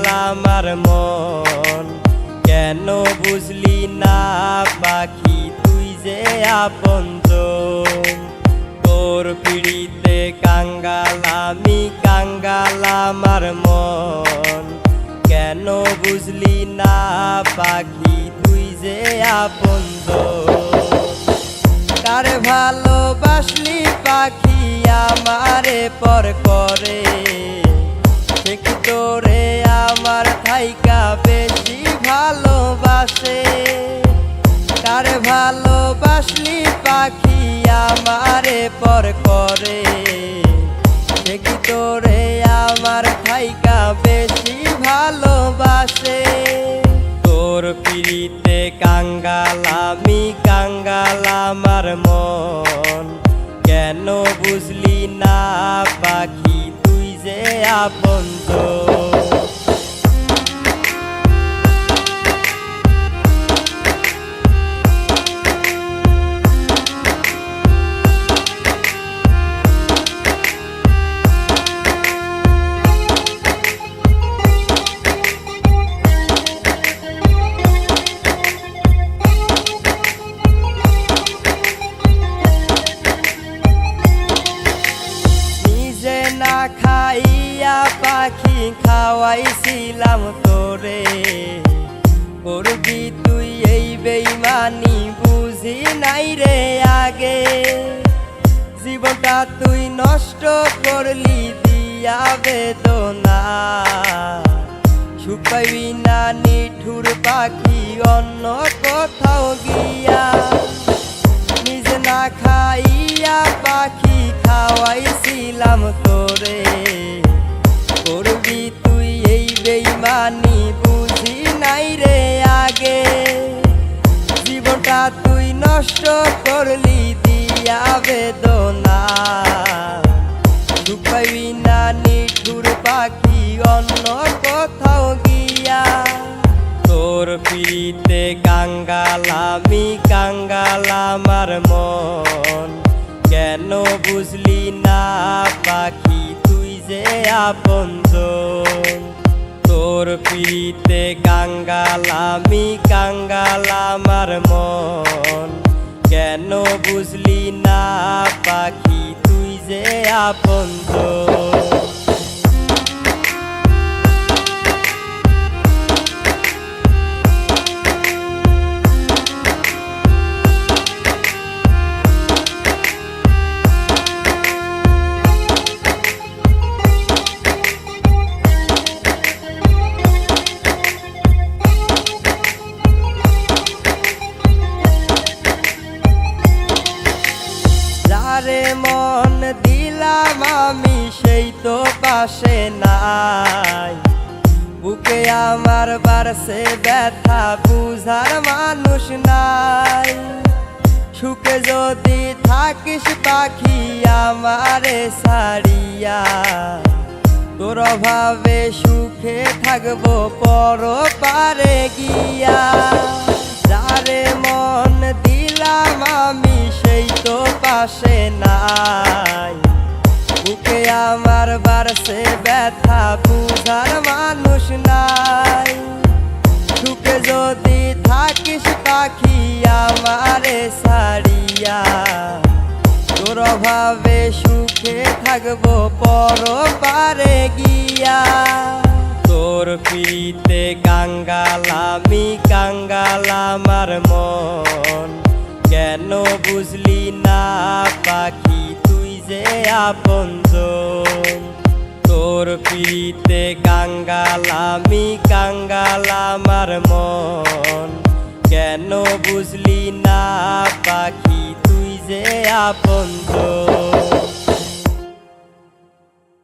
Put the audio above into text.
কাঙ্গাল আমার মন, কেন বুঝলি না পাখি তুই যে আপনজন। তোর পিড়িতে কাঙ্গাল আমি, কাঙ্গাল আমার মন, কেন বুঝলি না পাখি তুই যে আপনজন। কারে ভালোবাসলি পাখি আমারে পর করে, সে কি তোরে আমার থাইকা বেশি ভালোবাসে। কারে ভালোবাসলি পাখি আমারে পর করে, সে কি তোরে আমার থাইকা বেশি ভালোবাসে। তোর পিড়িতে কাঙ্গাল আমি, কাঙ্গাল আমার মন, কেন বুঝলি না পাখি তুই যে আপনজন। না খাইয়া পাখি খাওয়াইছিলাম তোরে, করবি তুই এই বেইমানি বুঝি নাই রে আগে। জীবনটা তুই নষ্ট করলি দিয়া বেদনা, শুকাইবি না নিঠুর পাখি অন্য কোথাও গিয়া। নিজে না খাইয়া পাখি খাওয়াইছিলাম তোরে, করবি তুই এই বেইমানি বুঝি নাই রে আগে। জীবনটা তুই নষ্ট করলি দিয়া বেদনা, শুকাইবি না নিঠুর পাখি অন্য কোথাও গিয়া। তোর পিড়িতে কাঙ্গাল আমি, কাঙ্গাল আমার মন, কেন বুঝলি না পাখি তুই যে আপনজন। তোর পিড়িতে কাঙ্গাল আমি, কাঙ্গাল আমার মন, কেন বুঝলি না পাখি তুই যে আপনজন। যারে মন দিলাম আমি সেই তো পাশে নাই, বুকে আমার বাড়ছে ব্যথা বুঝার মানুষ নাই। সুখে যদি থাকিস পাখি আমারে ছাড়িয়া, তোর অভাবে সুখে থাকবো পরপারে গিয়া। যারে মন দিলাম আমি সেই তো পাশে নাই, বুকে আমার বাড়ছে ব্যথা বুঝার মানুষ নাই। সুখে যদি থাকিস পাখি আমারে ছাড়িয়া, তোর অভাবে সুখে থাকবো পরপারে গিয়া। তোর পিড়িতে কাঙ্গাল আমি, কাঙ্গাল আমার মন, কেন বুঝলি না পাখি তুই যে আপনজন। তোর পিড়িতে কাঙ্গাল আমি, কাঙ্গাল আমার মন, কেন বুঝলি না পাখি তুই যে আপনজন।